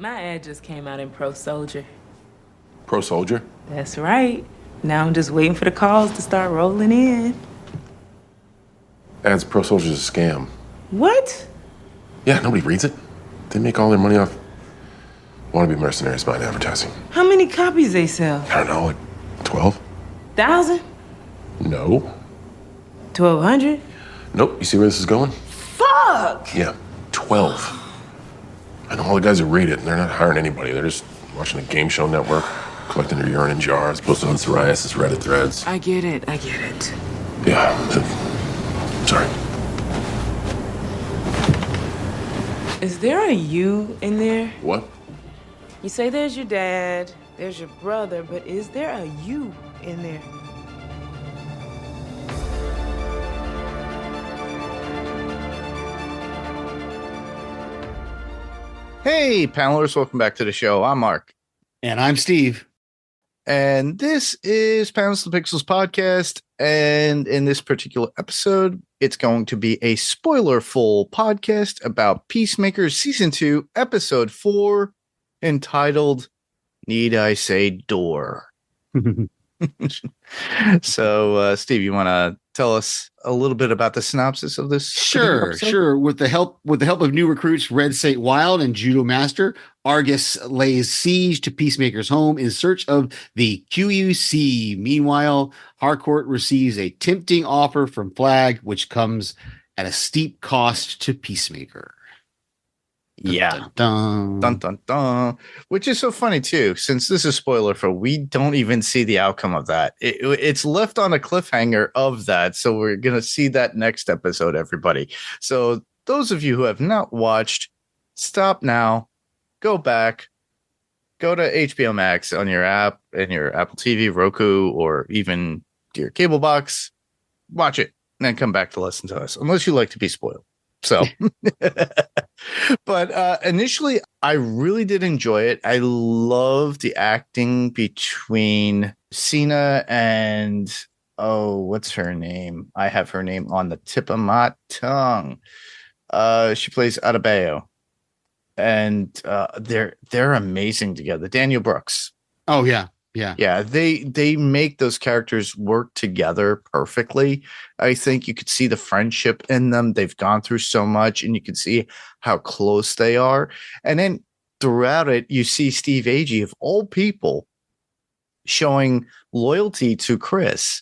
My ad just came out in Pro Soldier. Pro Soldier? That's right. Now I'm just waiting for the calls to start rolling in. Ads Pro Soldier's a scam. What? Yeah, nobody reads it. They make all their money off wannabe mercenaries buying advertising. How many copies they sell? I don't know, like 12? 1,000? No. 1,200? Nope, you see where this is going? Fuck! Yeah, 12. I know all the guys who read it, and they're not hiring anybody. They're just watching the game show network, collecting their urine in jars, posting on psoriasis Reddit threads. I get it. Yeah, sorry. Is there a you in there? What? You say there's your dad, there's your brother, but is there a you in there? Hey, panelists, welcome back to the show. I'm Mark. And I'm Steve. And this is Panels to the Pixels podcast. And in this particular episode, it's going to be a spoiler-full podcast about Peacemaker Season 2, Episode 4, entitled, Need I Say Door? So, Steve, you want to tell us a little bit about the synopsis of this? Sure. With the help of new recruits Red St. Wild and Judo Master, Argus lays siege to Peacemaker's home in search of the QUC. Meanwhile, Harcourt receives a tempting offer from Flag, which comes at a steep cost to Peacemaker. Yeah. Dun, dun, dun. Which is so funny, too, since this is spoiler for, we don't even see the outcome of that. It's left on a cliffhanger of that. So we're going to see that next episode, everybody. So those of you who have not watched, stop now, go back, go to HBO Max on your app and your Apple TV, Roku, or even your cable box. Watch it and then come back to listen to us, unless you like to be spoiled. So, but initially, I really did enjoy it. I love the acting between Cena and, what's her name? I have her name on the tip of my tongue. She plays Adebayo, and they're amazing together. Daniel Brooks. Oh, yeah. They make those characters work together perfectly. I think you could see the friendship in them. They've gone through so much, and you can see how close they are. And then throughout it, you see Steve Agee, of all people, showing loyalty to Chris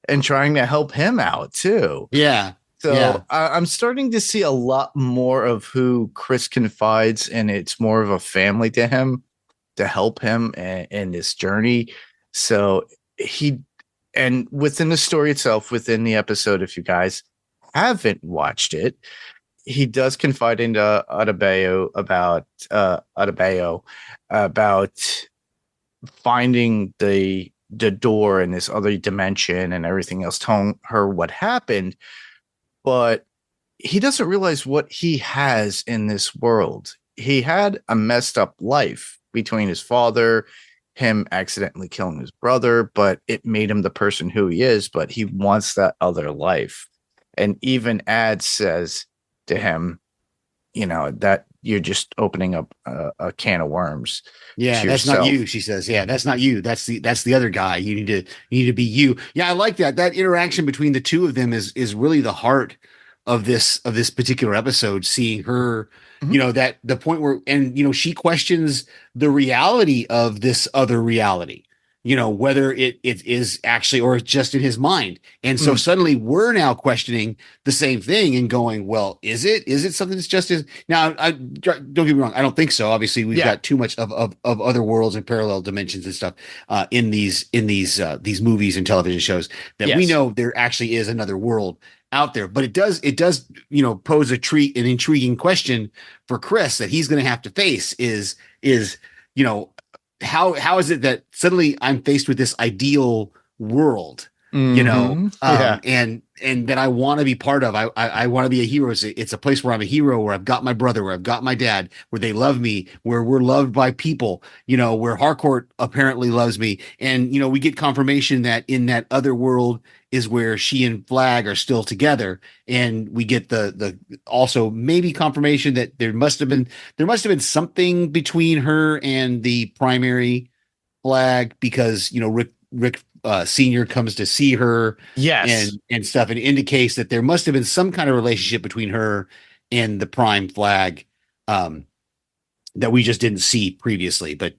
and trying to help him out too. Yeah. So yeah. I'm starting to see a lot more of who Chris confides, and it's more of a family to him, to help him in this journey. So and within the story itself, within the episode, if you guys haven't watched it, he does confide into Adebayo about finding the door in this other dimension and everything else, telling her what happened, but he doesn't realize what he has in this world. He had a messed up life between his father, him accidentally killing his brother, but it made him the person who he is, but he wants that other life. And even Ad says to him, that you're just opening up a can of worms. Yeah, that's not you, she says. Yeah, that's not you. That's the other guy. You need to be you. Yeah, I like that. That interaction between the two of them is really the heart of this particular episode, seeing her, that the point where, and, she questions the reality of this other reality, whether it is actually, or it's just in his mind. And so suddenly we're now questioning the same thing and going, well, is it something that's just as now, don't get me wrong. I don't think so. Obviously we've got too much of other worlds and parallel dimensions and stuff in these movies and television shows that we know there actually is another world out there, but it does pose an intriguing question for Chris that he's going to have to face is how is it that suddenly I'm faced with this ideal world, and that I want to be part of. I want to be a hero. It's a place where I'm a hero, where I've got my brother, where I've got my dad, where they love me, where we're loved by people, where Harcourt apparently loves me. And, we get confirmation that in that other world is where she and Flag are still together, and we get the also maybe confirmation that there must have been something between her and the primary Flag, because Rick Senior comes to see her Yes. and stuff, and indicates that there must have been some kind of relationship between her and the prime Flag. That we just didn't see previously, but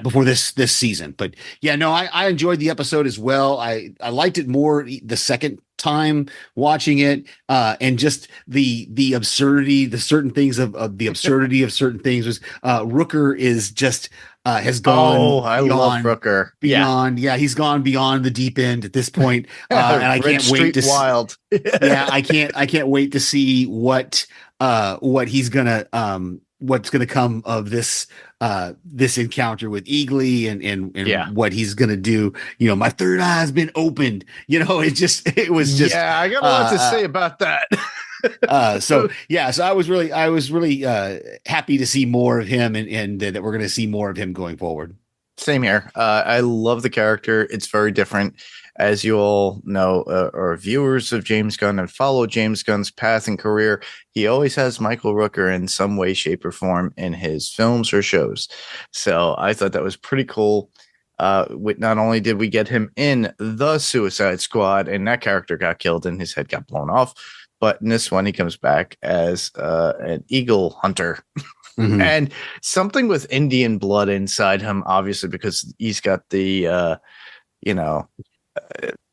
before this season. But yeah, no, I enjoyed the episode as well. I liked it more the second time watching it, and just the absurdity, the certain things of the absurdity of certain things was Rooker is just has gone. Oh, I love Rooker. Beyond, yeah, he's gone beyond the deep end at this point, and I Red can't wait Street to Wild. yeah, I can't wait to see what he's gonna what's gonna come of this this encounter with Eagly, and what he's gonna do. My third eye's been opened. It was just I got a lot to say about that. so I was really happy to see more of him, and that we're gonna see more of him going forward. Same here. I love the character. It's very different. As you all know, or viewers of James Gunn and follow James Gunn's path and career, he always has Michael Rooker in some way, shape, or form in his films or shows. So I thought that was pretty cool. Not only did we get him in the Suicide Squad, and that character got killed and his head got blown off, but in this one, he comes back as an eagle hunter. Mm-hmm. And something with Indian blood inside him, obviously, because he's got the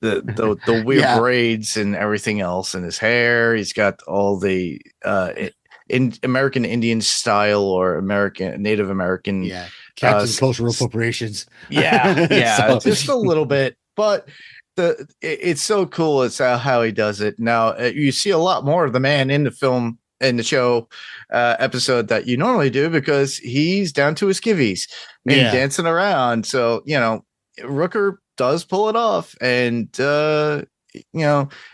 the weird braids and everything else in his hair. He's got all the in American Indian style or Native American Captain's cultural appropriations. Just a little bit, but it's so cool. It's how he does it. Now you see a lot more of the man in the film, in the show episode, that you normally do, because he's down to his skivvies and dancing around. So Rooker does pull it off. And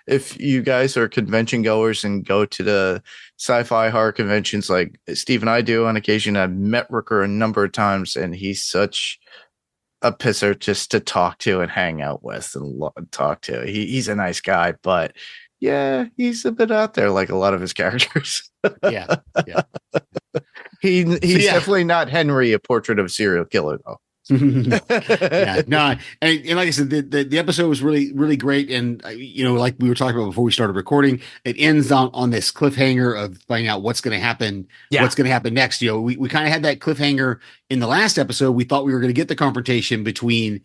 if you guys are convention goers and go to the sci-fi horror conventions like Steve and I do on occasion, I've met Rooker a number of times, and he's such a pisser just to talk to and hang out with and talk to. He's a nice guy, but he's a bit out there, like a lot of his characters. He's definitely not Henry, a portrait of a serial killer, though. And like I said, the episode was really, really great, and like we were talking about before we started recording, it ends on this cliffhanger of finding out what's going to happen next. We kind of had that cliffhanger in the last episode. We thought we were going to get the confrontation between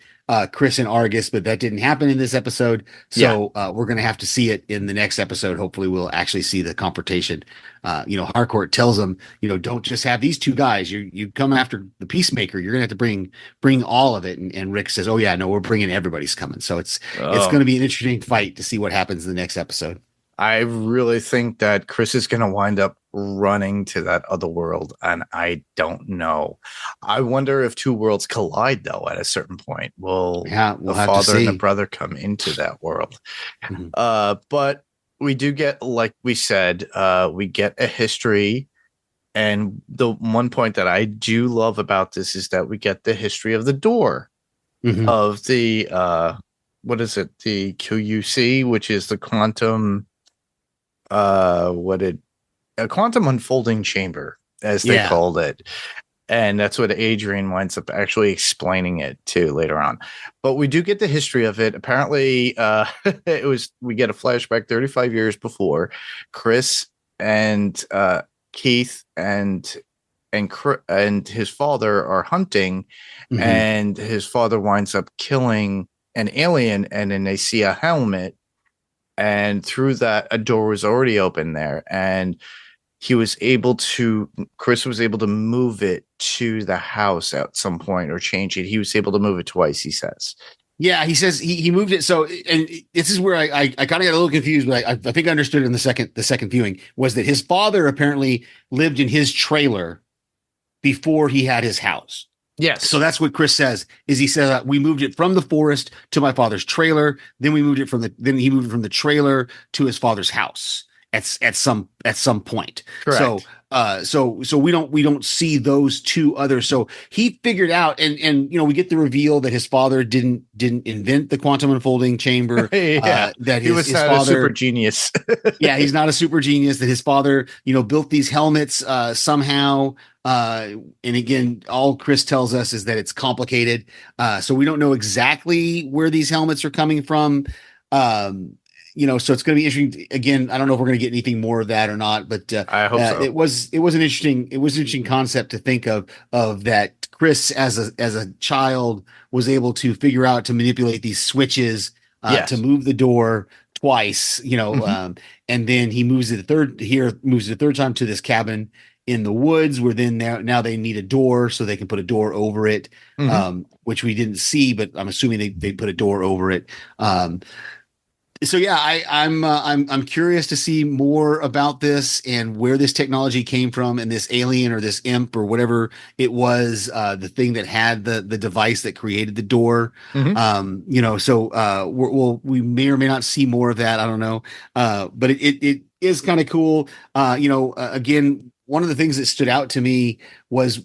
Chris and Argus, but that didn't happen in this episode. So we're going to have to see it in the next episode. Hopefully we'll actually see the confrontation. Harcourt tells them, don't just have these two guys. You come after the Peacemaker. You're going to have to bring all of it. And Rick says, oh yeah, no, we're bringing everybody's coming. So it's going to be an interesting fight to see what happens in the next episode. I really think that Chris is going to wind up running to that other world, and I don't know. I wonder if two worlds collide, though, at a certain point. Will the father and the brother come into that world? Mm-hmm. But we do get, like we said, we get a history. And the one point that I do love about this is that we get the history of the door, of the, what is it? The QUC, which is the quantum, a quantum unfolding chamber, as they called it. And that's what Adrian winds up actually explaining it to later on. But we do get the history of it. Apparently, we get a flashback 35 years before. Chris and Keith and his father are hunting, and his father winds up killing an alien, and then they see a helmet, and through that a door was already open there, and Chris was able to move it to the house at some point, or change it. He was able to move it twice, he says. Yeah, he says he moved it. So, and this is where I kind of got a little confused, but I think I understood it in the second viewing, was that his father apparently lived in his trailer before he had his house. Yes. So that's what Chris says, is he said, we moved it from the forest to my father's trailer. Then he moved it from the trailer to his father's house. at some point. Correct. So we don't see those two others. So he figured out, and we get the reveal that his father didn't invent the quantum unfolding chamber. Yeah, That he was his not a father, super genius. yeah, he's not a super genius. That his father, built these helmets somehow. And again, all Chris tells us is that it's complicated. So we don't know exactly where these helmets are coming from. So it's going to be interesting. Again, I don't know if we're going to get anything more of that or not, but I hope so. it was an interesting concept to think of that Chris as a child was able to figure out to manipulate these switches Yes. to move the door twice, and then he moves it the third time to this cabin in the woods where then now they need a door so they can put a door over it, which we didn't see, but I'm assuming they put a door over it. So yeah, I'm curious to see more about this and where this technology came from, and this alien or this imp or whatever it was, the thing that had the device that created the door. We may or may not see more of that. I don't know, but it is kind of cool. Again, one of the things that stood out to me was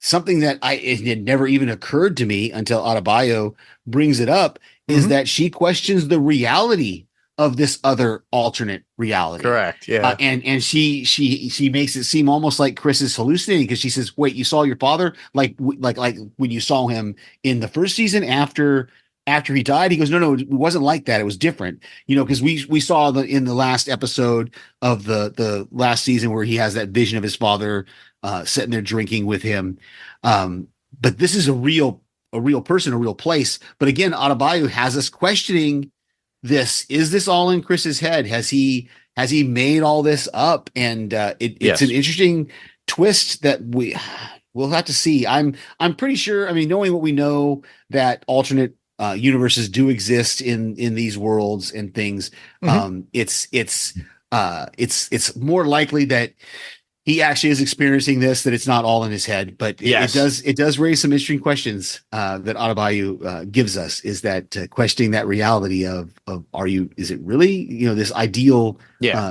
something that it had never even occurred to me until Adebayo brings it up. Is that she questions the reality of this other alternate reality. Correct. Yeah. And she makes it seem almost like Chris is hallucinating, because she says, wait, you saw your father like when you saw him in the first season after he died? He goes, no, it wasn't like that. It was different, because we saw in the last episode of the last season where he has that vision of his father sitting there drinking with him. But this is a real person, a real place. But again, Adebayo has us questioning this. Is this all in Chris's head? Has he made all this up? And it's an interesting twist that we'll have to see. I'm pretty sure, knowing what we know, that alternate universes do exist in these worlds and things. It's more likely that he actually is experiencing this, that it's not all in his head, but it does raise some interesting questions that Adebayo gives us. Is that questioning that reality of is it really, this ideal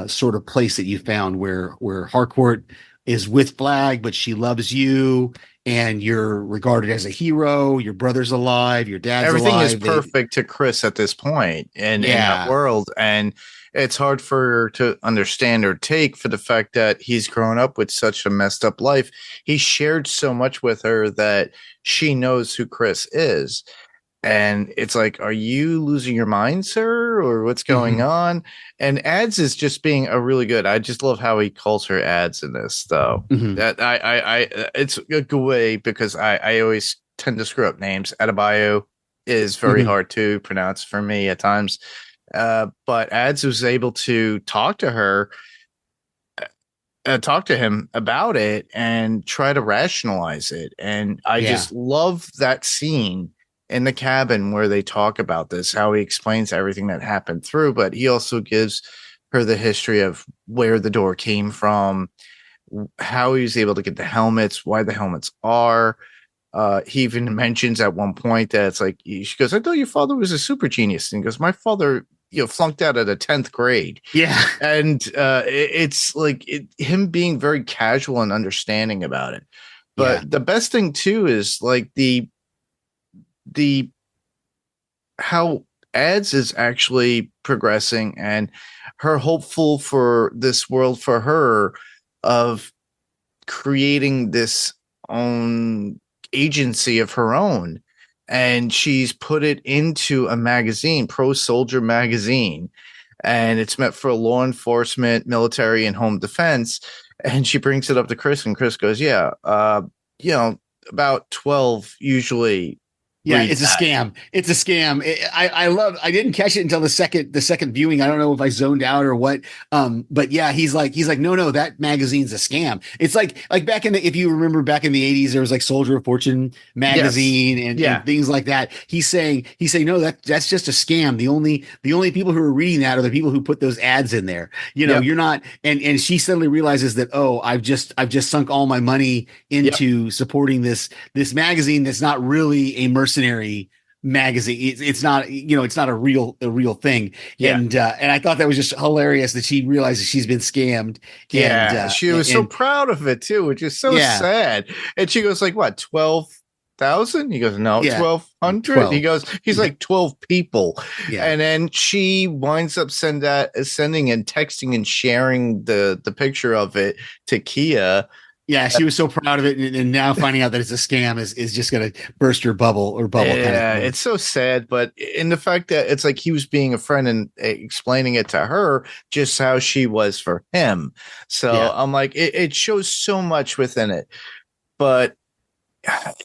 sort of place that you found where Harcourt is with Flag, but she loves you and you're regarded as a hero. Your brother's alive. Your dad's Everything alive. is perfect to Chris at this point in that world. And it's hard for her to understand or take, for the fact that he's grown up with such a messed up life. He shared so much with her that she knows who Chris is. And it's like, are you losing your mind, sir? Or what's going on? And Ads is just being a really good. I just love how he calls her Ads in this, though. That it's a good way, because I always tend to screw up names. Adebayo is very hard to pronounce for me at times. But Ads was able to talk to him about it and try to rationalize it. And I just love that scene in the cabin where they talk about this, how he explains everything that happened through, but he also gives her the history of where the door came from, how he was able to get the helmets, why the helmets are. He even mentions at one point that it's like, she goes, I thought your father was a super genius. And he goes, my father, flunked out at the 10th grade. Yeah. And it's like him being very casual and understanding about it. But the best thing too is like the how Ads is actually progressing, and her hopeful for this world for her of creating this own agency of her own. And she's put it into a magazine, Pro Soldier magazine, and it's meant for law enforcement, military, and home defense. And she brings it up to Chris, and Chris goes, about 12 usually. Yeah, it's a scam. It's a scam. I didn't catch it until the second viewing. I don't know if I zoned out or what. But yeah, he's like, no, that magazine's a scam. It's like back if you remember back in the 80s, there was like Soldier of Fortune magazine and things like that. He's saying, no, that's just a scam. The only people who are reading that are the people who put those ads in there. You're not. And she suddenly realizes that, I've just sunk all my money into supporting this magazine that's not really a mercenary magazine. It's not, it's not a real thing. Yeah. And I thought that was just hilarious that she realizes she's been scammed. And Yeah, she was so and proud of it too, which is so yeah, sad. And she goes like, "What, 12,000?" He goes, "No, yeah, 1,200." 12. He's Yeah, like 12 people, yeah. and then she winds up sending and texting and sharing the picture of it to Kia. Yeah, she was so proud of it, and now finding out that it's a scam is just going to burst her bubble kind of Yeah, thing. it's so sad, but in the fact that it's like he was being a friend and explaining it to her just how she was for him. So Yeah, I'm like, it shows so much within it. But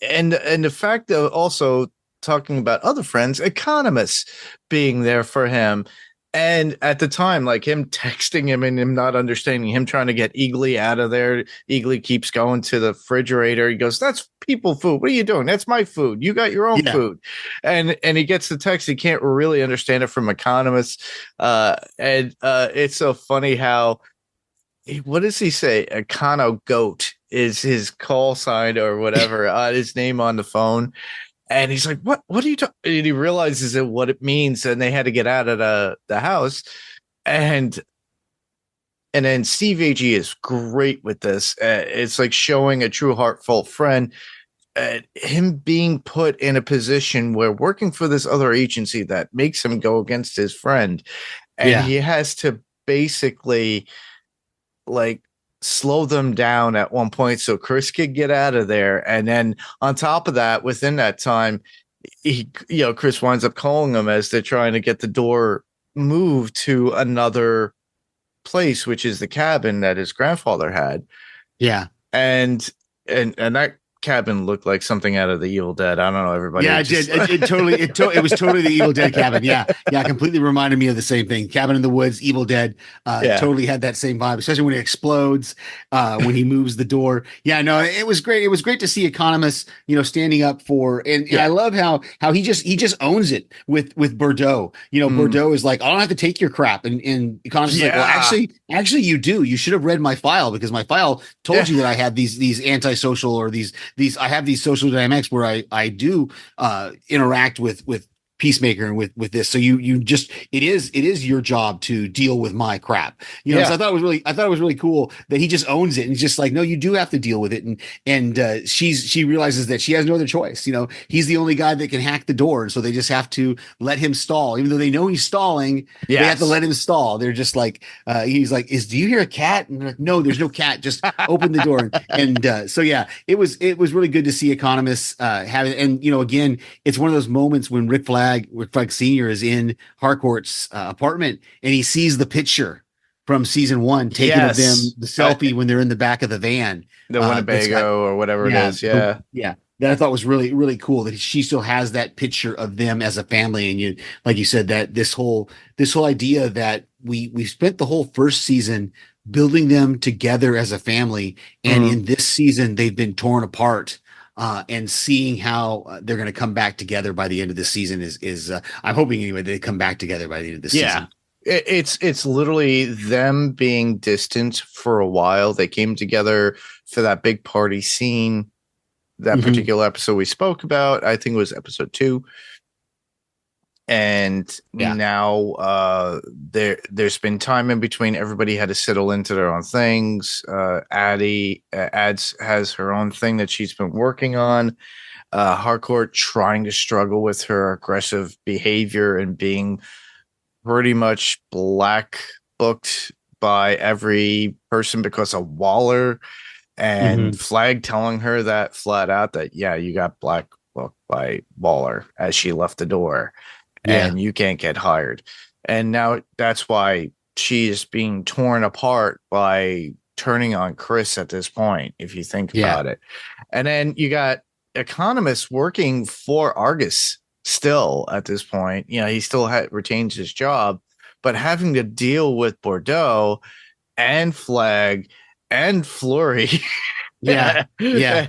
and the fact of also talking about other friends, economists being there for him. And at the time, like him texting him and him not understanding, him trying to get Eagly out of there. Eagly keeps going to the refrigerator. He goes, "That's people food. What are you doing? That's my food. You got your own yeah, food." And he gets the text. He can't really understand it from economists. And it's so funny how, what does he say? Econo goat is his call sign or whatever, his name on the phone. And he's like, what are you talking? And he realizes it, what it means. And they had to get out of the house. And then Steve Agee is great with this. It's like showing a true heartfelt friend, him being put in a position where working for this other agency that makes him go against his friend. And yeah, he has to basically like slow them down at one point so Chris could get out of there. And then on top of that, within that time, Chris winds up calling him as they're trying to get the door moved to another place, which is the cabin that his grandfather had. yeah. And that cabin looked like something out of the Evil Dead. I don't know, everybody. Yeah, it did. It was totally the Evil Dead cabin. Yeah, yeah, completely reminded me of the same thing. Cabin in the Woods, Evil Dead. Yeah. Totally had that same vibe, especially when it explodes, when he moves the door. Yeah, no, it was great. It was great to see economists, standing up for, and I love how he just owns it with Bordeaux. Bordeaux is like, "I don't have to take your crap," and economists is like, "Well, actually, you do. You should have read my file because my file told you that I had these antisocial or these I have these social dynamics where I do interact with Peacemaker and with this. So you just it is your job to deal with my crap. So I thought it was really cool that he just owns it and just like, no, you do have to deal with it. And she realizes that she has no other choice. He's the only guy that can hack the door, and so they just have to let him stall, even though they know he's stalling. They have to let him stall. They're just like, he's like, do you hear a cat? And they're like, no, there's no cat. Just open the door. And so yeah, it was really good to see economists have it. And again, it's one of those moments when Rick Flag Sr. is in Harcourt's apartment and he sees the picture from season 1 taken of them, the selfie when they're in the back of the van, the Winnebago or whatever it is. Yeah. That I thought was really, really cool that she still has that picture of them as a family. And like you said, that this whole idea that we spent the whole first season building them together as a family. And in this season, they've been torn apart. And seeing how they're going to come back together by the end of this season is I'm hoping anyway they come back together by the end of this season. It's literally them being distant for a while. They came together for that big party scene, that particular episode we spoke about. I think it was episode 2. And now there's been time in between. Everybody had to settle into their own things. Addie has her own thing that she's been working on. Harcourt trying to struggle with her aggressive behavior and being pretty much black booked by every person because of Waller, and Flag telling her that flat out that, yeah, you got black booked by Waller as she left the door. And you can't get hired. And now that's why she is being torn apart by turning on Chris at this point, if you think about it. And then you got economists working for Argus still at this point. He still retains his job, but having to deal with Bordeaux and Flag and Fleury. Yeah. And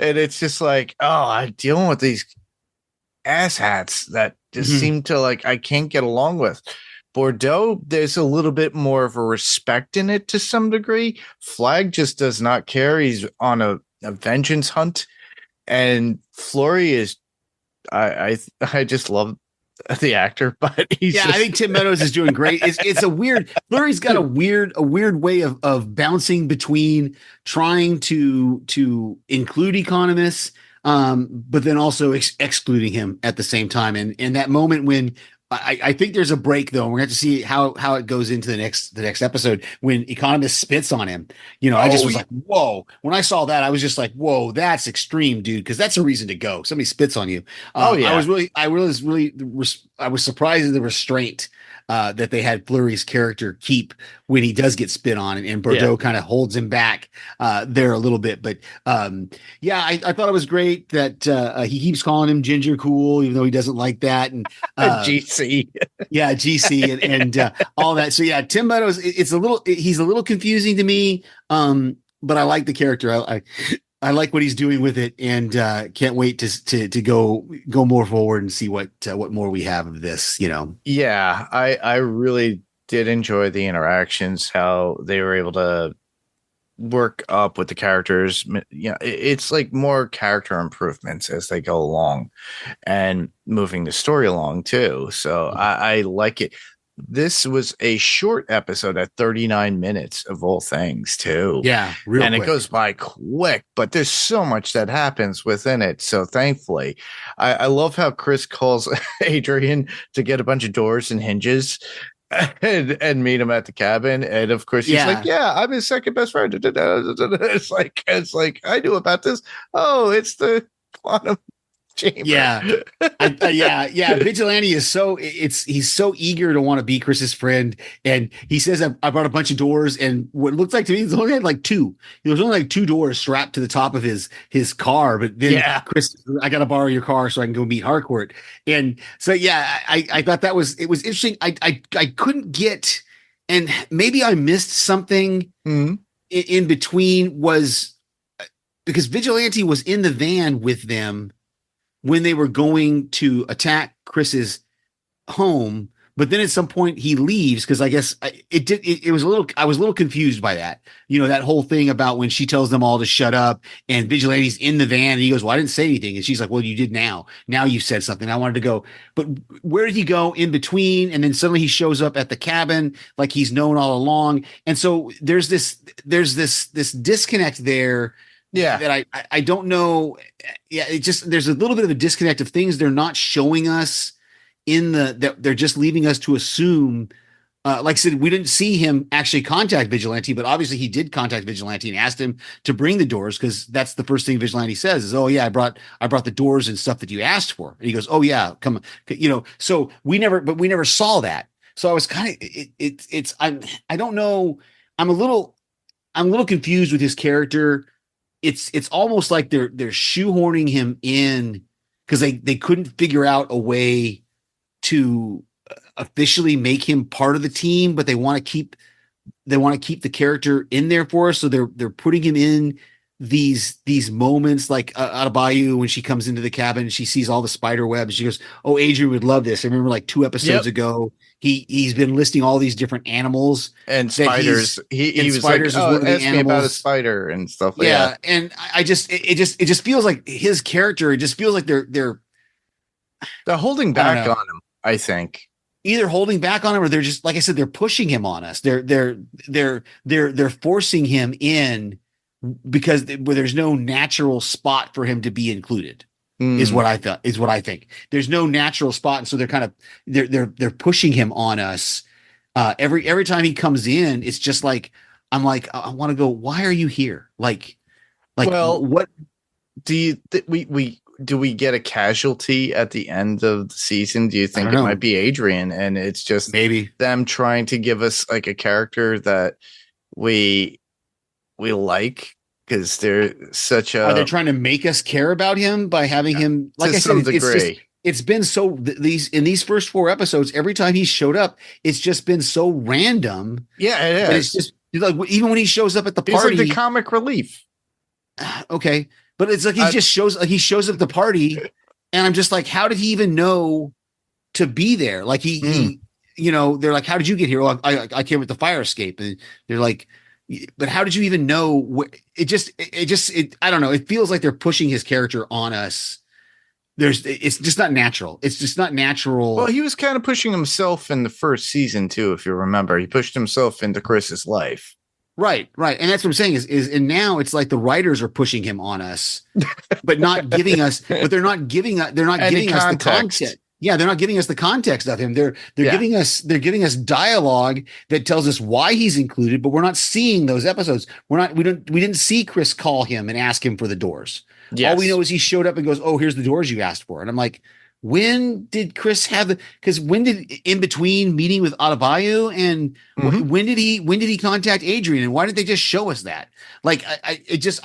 it's just like, I'm dealing with these asshats that just seem to like I can't get along with. Bordeaux, there's a little bit more of a respect in it to some degree. Flag just does not care. He's on a vengeance hunt. And Fleury is I just love the actor, but he's I think Tim Meadows is doing great. It's a weird Flurry's got a weird way of bouncing between trying to include economists, but then also excluding him at the same time. And that moment when I think there's a break though, and we're going to have to see how it goes into the next episode when economist spits on him. I just was like, whoa. When I saw that, I was just like, whoa, that's extreme, dude, because that's a reason to go. Somebody spits on you. I was surprised at the restraint that they had Fleury's character keep when he does get spit on, and Bordeaux kind of holds him back there a little bit. But I thought it was great that he keeps calling him Ginger Cool, even though he doesn't like that. And GC, GC, and all that. So Tim Meadows, he's a little confusing to me, but I like the character. I like what he's doing with it, and can't wait to go more forward and see what more we have of this. Yeah, I really did enjoy the interactions, how they were able to work up with the characters. It's like more character improvements as they go along, and moving the story along too. So I like it. This was a short episode at 39 minutes of all things too. Yeah, real quick. It goes by quick, but there's so much that happens within it. So thankfully, I love how Chris calls Adrian to get a bunch of doors and hinges and meet him at the cabin. And of course he's like, I'm his second best friend. It's like I knew about this. Oh, it's the quantum chamber. Vigilante is he's so eager to want to be Chris's friend, and he says I brought a bunch of doors, and what it looks like to me, he's only had like two. There was only like two doors strapped to the top of his car, but then Chris, I gotta borrow your car so I can go meet Harcourt. And so I thought it was interesting. I couldn't get, and maybe I missed something in between, was because Vigilante was in the van with them when they were going to attack Chris's home, but then at some point he leaves, because I guess I was a little confused by that. That whole thing about when she tells them all to shut up and Vigilante's in the van and he goes, well, I didn't say anything. And she's like, well, you did now. Now you said something. I wanted to go. But where did he go in between? And then suddenly he shows up at the cabin like he's known all along. And so there's this disconnect there. Yeah, that I don't know. Yeah, it just, there's a little bit of a disconnect of things they're not showing us that they're just leaving us to assume. Like I said, we didn't see him actually contact Vigilante, but obviously he did contact Vigilante and asked him to bring the doors, because that's the first thing Vigilante says is, "Oh yeah, I brought the doors and stuff that you asked for." And he goes, "Oh yeah, come." So we never saw that. So I was kind of I don't know. I'm a little confused with his character. It's almost like they're shoehorning him in because they couldn't figure out a way to officially make him part of the team, but they want to keep the character in there for us. So they're putting him in these moments, like Adebayo, when she comes into the cabin and she sees all the spider webs, she goes, "Oh, Adrian would love this." I remember like 2 episodes ago, he's been listing all these different animals and spiders. He was spiders like, "Oh, ask me about a spider and stuff." Like that. And it just feels like his character. It just feels like they're holding back on him. I think either holding back on him, or they're just, like I said, they're pushing him on us. They're forcing him in, because there's no natural spot for him to be included. Is what I think. There's no natural spot, and so they're kind of they're pushing him on us. Every time he comes in, it's just like, I'm like, I want to go, why are you here? Like, well, what do you do we get a casualty at the end of the season? Do you think it might be Adrian, and it's just maybe them trying to give us like a character that we like, because they're such a... Are they trying to make us care about him by having him, like I said, it's been so, in these first 4 episodes, every time he showed up, it's just been so random. Yeah, it is. But it's just like, even when he shows up at the party, he's like the comic relief. Okay, but it's like he shows up at the party, and I'm just like, how did he even know to be there? Like he they're like, how did you get here? Well, I came with the fire escape, and they're like, but how did you even know? I don't know. It feels like they're pushing his character on us. it's just not natural. It's just not natural. Well, he was kind of pushing himself in the first season too, if you remember. He pushed himself into Chris's life. Right. And that's what I'm saying is and now it's like the writers are pushing him on us, but not giving us, but they're not giving us the context. Yeah, they're not giving us the context of him. They're giving us dialogue that tells us why he's included, but we're not seeing those episodes. We didn't see Chris call him and ask him for the doors. Yes. All we know is he showed up and goes, "Oh, here's the doors you asked for." And I'm like, when did Chris have because when did in between meeting with Adebayo and when did he contact Adrian, and why did they just show us that? Like I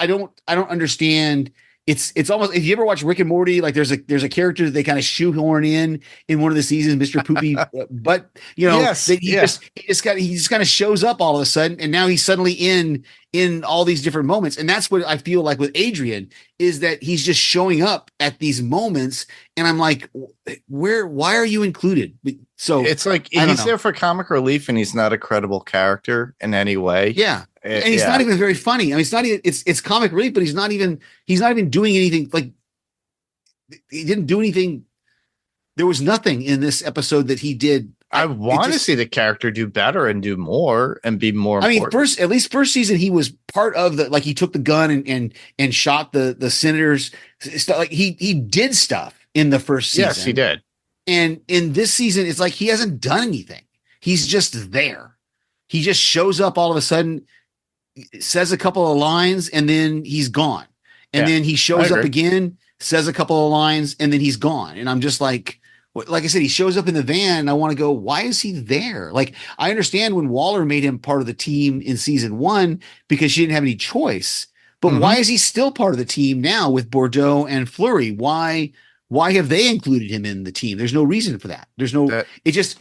don't understand. It's almost, if you ever watch Rick and Morty, like there's a character that they kind of shoehorn in one of the seasons, Mr. Poopy, but yes, he just kind of shows up all of a sudden, and now he's suddenly in all these different moments. And that's what I feel like with Adrian, is that he's just showing up at these moments, and I'm like, why are you included? So it's like he's there for comic relief, and he's not a credible character in any way. Yeah. And he's not even very funny. I mean, it's not even, it's comic relief, but he's not even doing anything. Like, he didn't do anything. There was nothing in this episode that he did. I want to see the character do better and do more and be more important. At least first season, he was part of the, like, he took the gun and shot the senators. Like he did stuff in the first season. Yes, he did. And in this season, it's like he hasn't done anything. He's just there. He just shows up all of a sudden, says a couple of lines, and then he's gone. And then he shows up again, says a couple of lines, and then he's gone. And I'm just like I said, he shows up in the van, and I want to go, why is he there? Like, I understand when Waller made him part of the team in season 1 because she didn't have any choice. But why is he still part of the team now with Bordeaux and Fleury? Why have they included him in the team? There's no reason for that. There's no, I'm just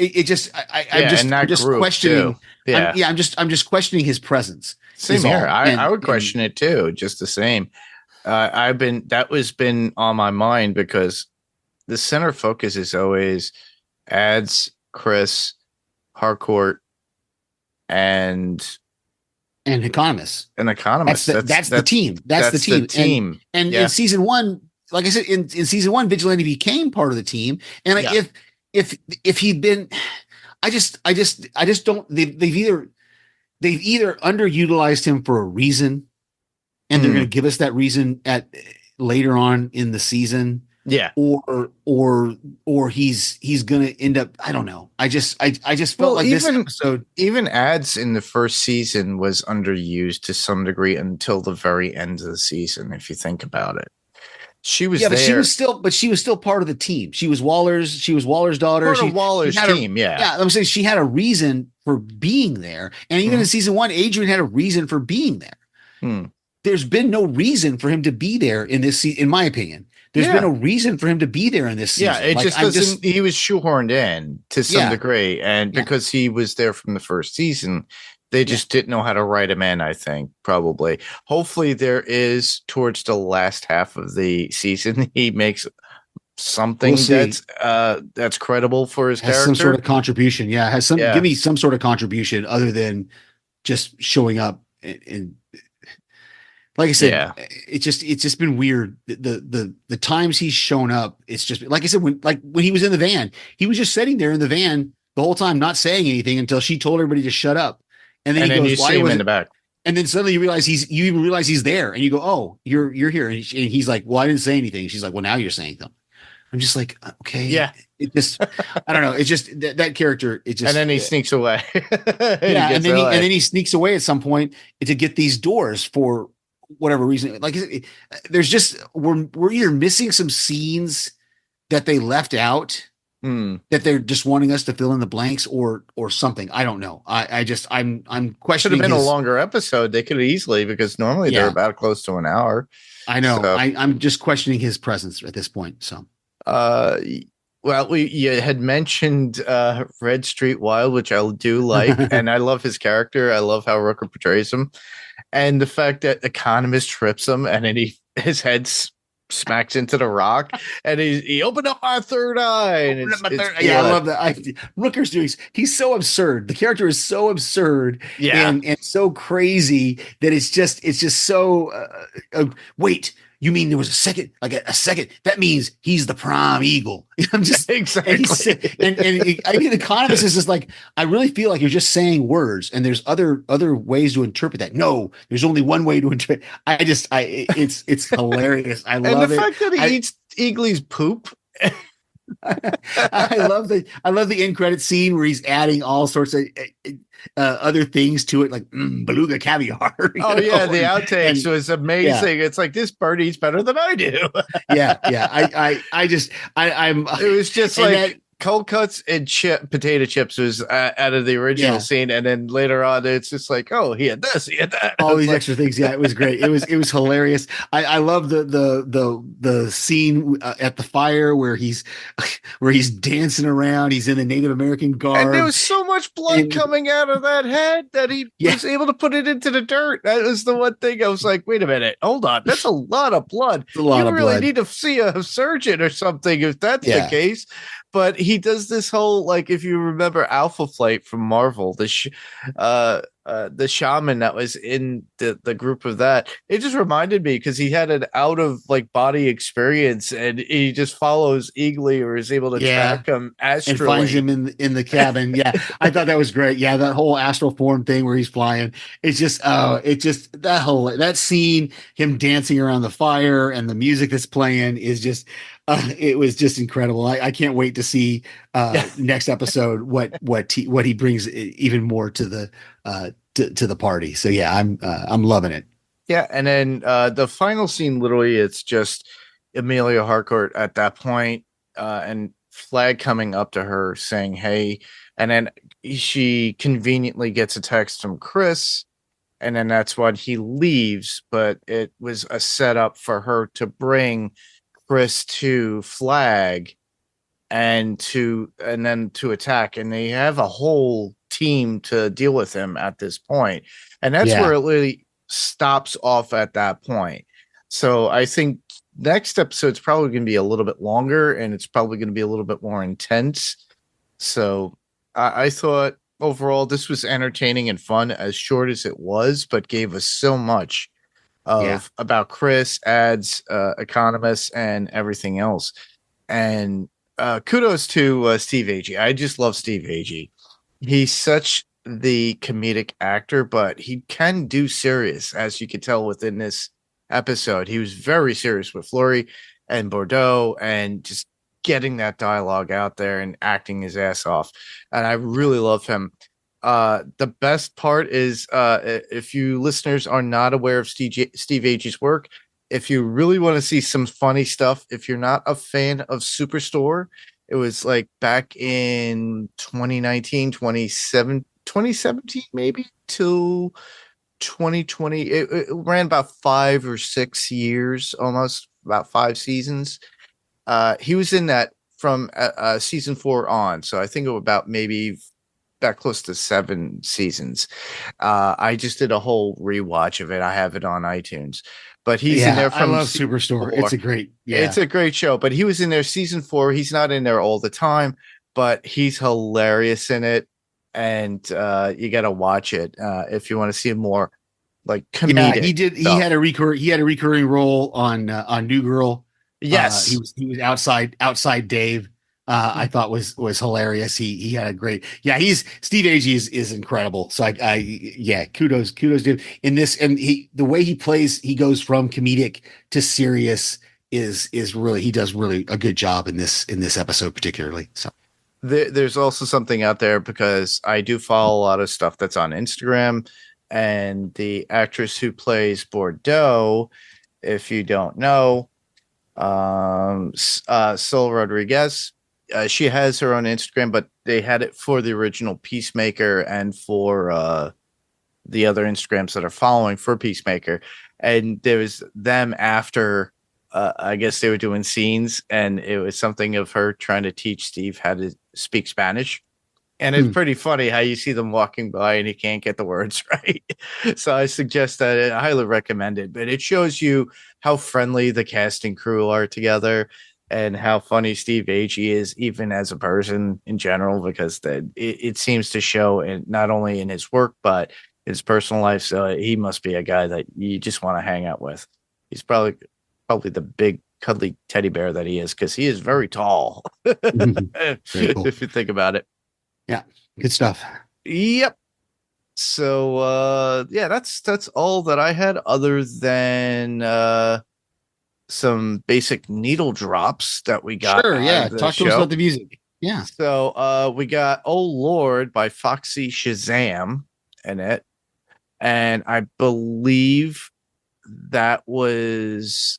questioning. I'm just questioning his presence. Same here. I would question it too, just the same. That was been on my mind because the center focus is always Ads, Chris, Harcourt, and Economist. That's the team. That's the team. And in season 1, like I said, in season 1, Vigilante became part of the team. And if he'd been, I just don't. They've either underutilized him for a reason, and they're going to give us that reason at later on in the season. Yeah. Or he's going to end up. I don't know. I just felt like this episode. Even Ads in the first season was underused to some degree until the very end of the season. If you think about it. She was there. But she was still part of the team. She was Waller's daughter. Part of Waller's team, yeah. I'm saying she had a reason for being there. And even in season 1, Adrian had a reason for being there. There's been no reason for him to be there in this season, in my opinion. There's been no reason for him to be there in this season. Yeah, it just doesn't. He was shoehorned in to some degree. And because he was there from the first season, they just didn't know how to write him in, I think, probably. Hopefully there is, towards the last half of the season, he makes something that's credible for his character. Some sort of contribution. Yeah, give me some sort of contribution other than just showing up. And like I said, it's just been weird. The times he's shown up, it's just, like I said, when he was in the van, he was just sitting there in the van the whole time, not saying anything until she told everybody to shut up. And then he goes, you see him in the back. And then suddenly you realize he's there, and you go, oh, you're here. And he's like, well, I didn't say anything. She's like, well, now you're saying them. I'm just like, okay. Yeah. It just, I don't know. It's just that character. It just, and then he sneaks away. and then he sneaks away at some point to get these doors for whatever reason. Like, there's just, we're either missing some scenes that they left out, that they're just wanting us to fill in the blanks or something. I don't know. I'm questioning. Should have been a longer episode. They could have easily, because normally they're about close to an hour. I know. So. I'm just questioning his presence at this point. So, well, you had mentioned Red Street Wild, which I do like, and I love his character. I love how Rooker portrays him, and the fact that Economist trips him, and then his head smacks into the rock, and he opened up my third eye. And I love that. Rooker's doing. He's so absurd. The character is so absurd, and so crazy that it's just so. Wait, you mean there was a second, like a second? That means he's the prime eagle. I'm just Exactly. I mean, economist is just like, I really feel like you're just saying words, and there's other ways to interpret that. No, there's only one way to interpret. It's hilarious. I And love the it. fact that he eats Eagly's poop. I love the end credit scene where he's adding all sorts of other things to it, like beluga caviar. Oh yeah, the outtakes was amazing. It's like, this bird eats better than I do. Yeah. I'm. It was just like that, cold cuts and potato chips was out of the original scene, and then later on, it's just like, oh, he had this, he had that, all these extra things. Yeah, it was great. It was hilarious. I love the scene at the fire where he's dancing around. He's in the Native American garb, and there was so much blood coming out of that head that he was able to put it into the dirt. That was the one thing I was like, wait a minute, hold on, that's a lot of blood. It's a lot you of really blood. need to see a surgeon or something if that's the case. But he does this whole, like, if you remember Alpha Flight from Marvel, the shaman that was in the group of that, it just reminded me because he had an out of like body experience, and he just follows Eagly, or is able to track him astrally and finds him in the cabin. Yeah, I thought that was great. Yeah, that whole astral form thing where he's flying. It's just that scene, him dancing around the fire and the music that's playing is just. It was just incredible. I can't wait to see next episode what he brings even more to the to the party. So yeah, I'm loving it. Yeah, and then the final scene, literally, it's just Amelia Harcourt at that point, and Flag coming up to her saying, "Hey," and then she conveniently gets a text from Chris, and then that's when he leaves. But it was a setup for her to bring Chris to Flag and then to attack, and they have a whole team to deal with him at this point, and that's where it really stops off at that point. So I think next episode's probably going to be a little bit longer, and it's probably going to be a little bit more intense. So I thought overall this was entertaining and fun, as short as it was, but gave us so much about Chris, ads, economists, and everything else. And kudos to Steve Agee. I just love Steve Agee. He's such the comedic actor, but he can do serious, as you could tell within this episode. He was very serious with Fleury and Bordeaux, and just getting that dialogue out there and acting his ass off. And I really love him. The best part is, if you listeners are not aware of Steve Agee's work, if you really want to see some funny stuff, if you're not a fan of Superstore, it was like back in 2019, 2017, maybe to 2020. It ran about 5 or 6 years, almost about 5 seasons. He was in that from season 4 on. So I think it was about maybe that close to 7 seasons. I just did a whole rewatch of it. I have it on iTunes, but he's in there from I love Superstore. 4. It's a great show, but he was in there season 4. He's not in there all the time, but he's hilarious in it. And you got to watch it if you want to see more like comedic. Yeah, he did. Stuff. He had a recurring role on New Girl. Yes, he was outside Dave. I thought was hilarious. He had a great, Steve Agee is incredible. So kudos to him in this. And the way he plays, he goes from comedic to serious is really, he does really a good job in this episode, particularly. So there's also something out there, because I do follow a lot of stuff that's on Instagram, and the actress who plays Bordeaux, if you don't know, Sol Rodriguez, she has her own Instagram, but they had it for the original Peacemaker and for the other Instagrams that are following for Peacemaker. And there was them after, I guess they were doing scenes, and it was something of her trying to teach Steve how to speak Spanish. And it's pretty funny how you see them walking by and he can't get the words right. So I suggest that. I highly recommend it. But it shows you how friendly the cast and crew are together, and how funny Steve Agee is, even as a person in general, because it seems to show not only in his work, but his personal life. So he must be a guy that you just want to hang out with. He's probably probably the big cuddly teddy bear that he is, because he is very tall. Very cool. If you think about it. Yeah, good stuff. Yep. So yeah, that's all that I had, other than some basic needle drops that we got Sure, out yeah. of the Talk to us show. about the music. Yeah. So we got Oh Lord by Foxy Shazam in it. And I believe that was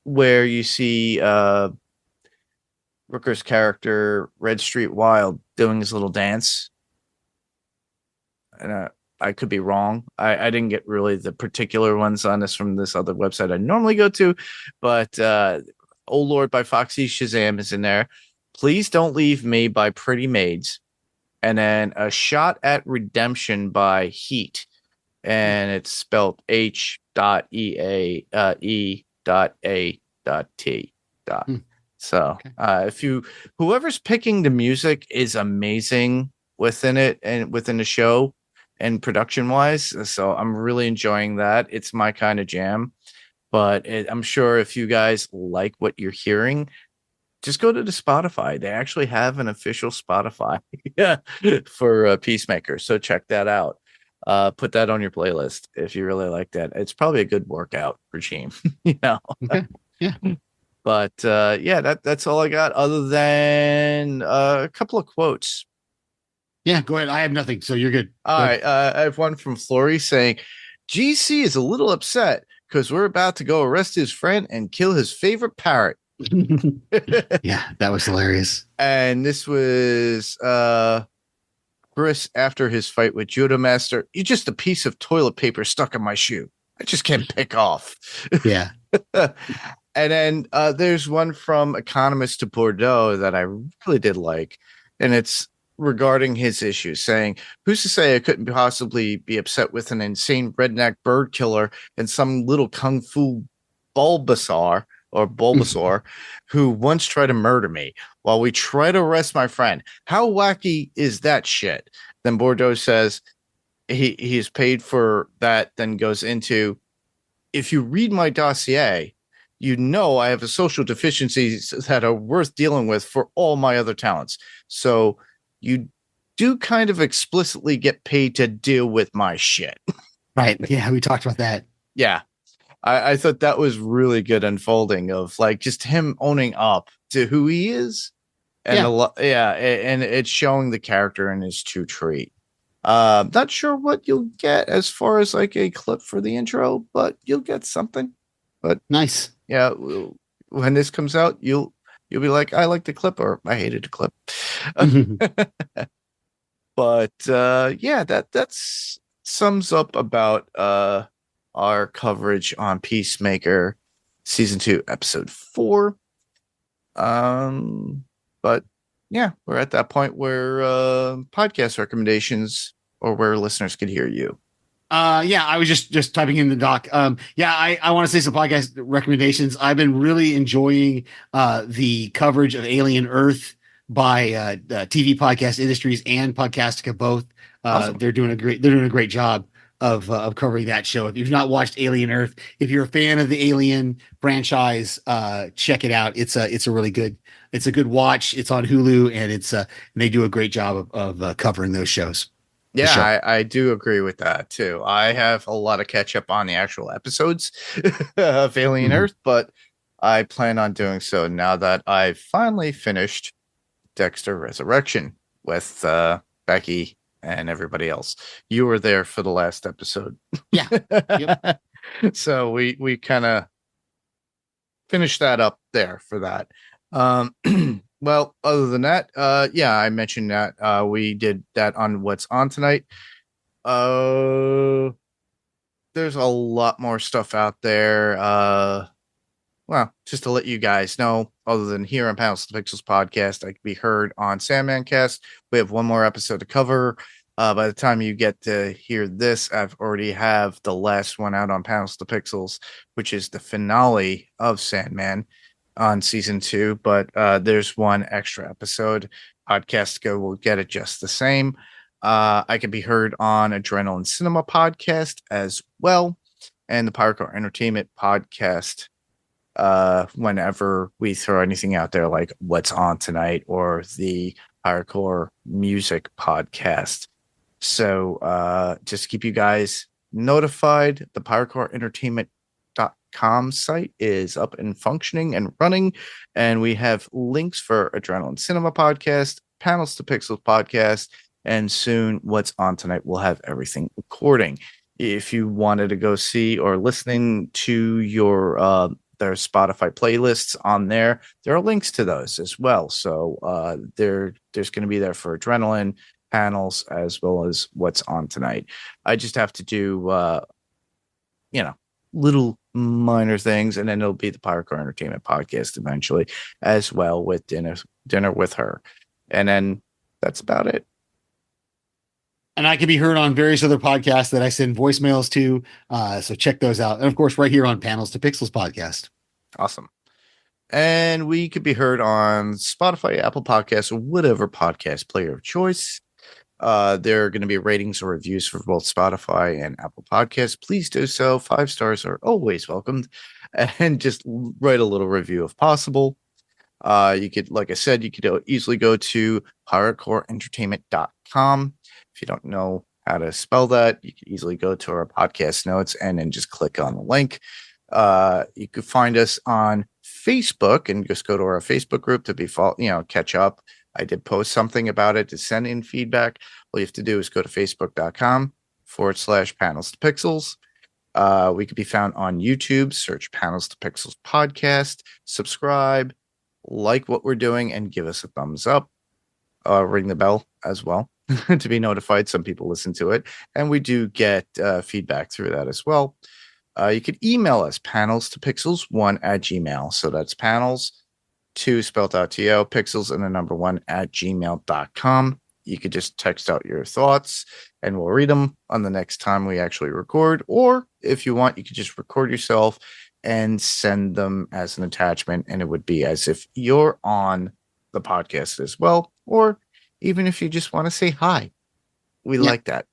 where you see Rooker's character, Red Street Wild, doing his little dance. And I could be wrong. I didn't get really the particular ones on this from this other website I normally go to, but Oh Lord by Foxy Shazam is in there. Please Don't Leave Me by Pretty Maids. And then A Shot at Redemption by Heat. And it's spelled H.E.A.E.A.T. So if whoever's picking the music is amazing within it and within the show and production wise. So I'm really enjoying that. It's my kind of jam. But I'm sure if you guys like what you're hearing, just go to the Spotify. They actually have an official Spotify for Peacemaker. So check that out. Put that on your playlist if you really like that. It's probably a good workout regime, Okay. Yeah. But yeah, that's all I got, other than a couple of quotes. Yeah, go ahead. I have nothing, so you're good. All right. I have one from Flory saying, GC is a little upset because we're about to go arrest his friend and kill his favorite parrot. Yeah, that was hilarious. And this was Chris after his fight with Judo Master. You're just a piece of toilet paper stuck in my shoe. I just can't pick off. Yeah. And then there's one from Economist to Bordeaux that I really did like. And it's regarding his issues, saying, who's to say I couldn't possibly be upset with an insane redneck bird killer and some little kung fu Bulbasaur who once tried to murder me while we try to arrest my friend. How wacky is that shit? Then Bordeaux says he's paid for that, then goes into, if you read my dossier, you know I have a social deficiencies that are worth dealing with for all my other talents. So you do kind of explicitly get paid to deal with my shit. Right. Yeah, we talked about that. Yeah. I thought that was really good unfolding of like just him owning up to who he is. And and it's showing the character in his true trait. Not sure what you'll get as far as like a clip for the intro, but you'll get something. But nice. Yeah, when this comes out, you'll be like, I like the clip or I hated the clip. But yeah, that's sums up about our coverage on Peacemaker season 2, episode 4. But yeah, we're at that point where podcast recommendations or where listeners could hear you. Yeah, I was just typing in the doc. Yeah, I want to say some podcast recommendations. I've been really enjoying the coverage of Alien Earth by TV Podcast Industries and Podcastica both. Awesome. They're doing a great job of covering that show. If you've not watched Alien Earth, if you're a fan of the Alien franchise, check it out. It's a really good, it's a good watch. It's on Hulu, and and they do a great job of covering those shows. Yeah, I do agree with that too. I have a lot of catch up on the actual episodes of Alien Earth, but I plan on doing so now that I've finally finished Dexter Resurrection with Becky and everybody else. You were there for the last episode. Yeah. Yep. So we kind of finished that up there for that. Well, other than that, yeah, I mentioned that we did that on What's On Tonight. There's a lot more stuff out there. Well, just to let you guys know, other than here on Panels to Pixels podcast, I can be heard on Sandman Cast. We have one more episode to cover. By the time you get to hear this, I've already have the last one out on Panels to Pixels, which is the finale of Sandman on season 2. But there's one extra episode. Podcastica will get it just the same. I can be heard on Adrenaline Cinema podcast as well, and the Harcourt Entertainment podcast whenever we throw anything out there, like What's On Tonight or the Hardcore Music Podcast. So just keep you guys notified. The PowerCoreEntertainment.com site is up and functioning and running, and we have links for Adrenaline Cinema Podcast, Panels to Pixels Podcast, and soon What's On Tonight will have everything recording. If you wanted to go see or listening to your their Spotify playlists on there are links to those as well. So there's going to be there for Adrenaline, Panels, as well as What's On Tonight. I just have to do little minor things, and then it'll be the Hardcore Entertainment Podcast eventually as well, with dinner with her, and then that's about it. And I can be heard on various other podcasts that I send voicemails to. So check those out. And of course, right here on Panels to Pixels podcast. Awesome. And we could be heard on Spotify, Apple Podcasts, or whatever podcast player of choice. There are going to be ratings or reviews for both Spotify and Apple Podcasts. Please do so. 5 stars are always welcomed. And just write a little review if possible. You could, like I said, you could easily go to hardcoreentertainment.com. If you don't know how to spell that, you can easily go to our podcast notes and then just click on the link. You could find us on Facebook and just go to our Facebook group to catch up. I did post something about it to send in feedback. All you have to do is go to facebook.com/panels to pixels. We could be found on YouTube. Search Panels to Pixels Podcast. Subscribe, like what we're doing, and give us a thumbs up. Ring the bell as well to be notified. Some people listen to it, and we do get feedback through that as well. You could email us, panels2pixels1@gmail. So that's panels, 2 spelled out to pixels and the number 1@gmail.com. You could just text out your thoughts and we'll read them on the next time we actually record. Or if you want, you could just record yourself and send them as an attachment, and it would be as if you're on the podcast as well. Or even if you just want to say hi, we like that.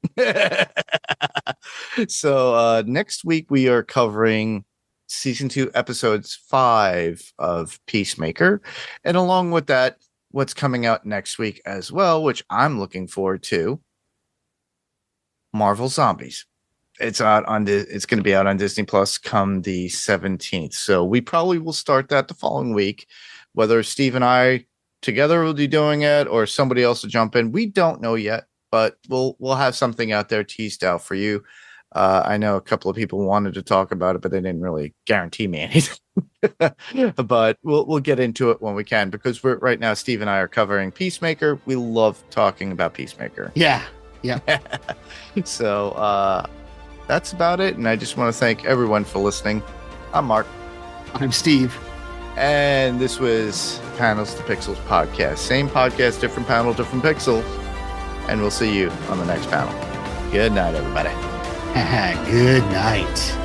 So next week we are covering season 2, episodes 5 of Peacemaker, and along with that, what's coming out next week as well, which I'm looking forward to, Marvel Zombies. It's going to be out on Disney Plus come the 17th. So we probably will start that the following week. Whether Steve and I together will be doing it or somebody else will jump in, we don't know yet, but we'll have something out there teased out for you. I know a couple of people wanted to talk about it, but they didn't really guarantee me anything. But we'll get into it when we can, because we're right now, Steve and I are covering Peacemaker. We love talking about Peacemaker. Yeah. So that's about it. And I just want to thank everyone for listening. I'm Mark. I'm Steve. And this was Panels to Pixels Podcast. Same podcast, different panel, different pixel. And we'll see you on the next panel. Good night, everybody. Good night.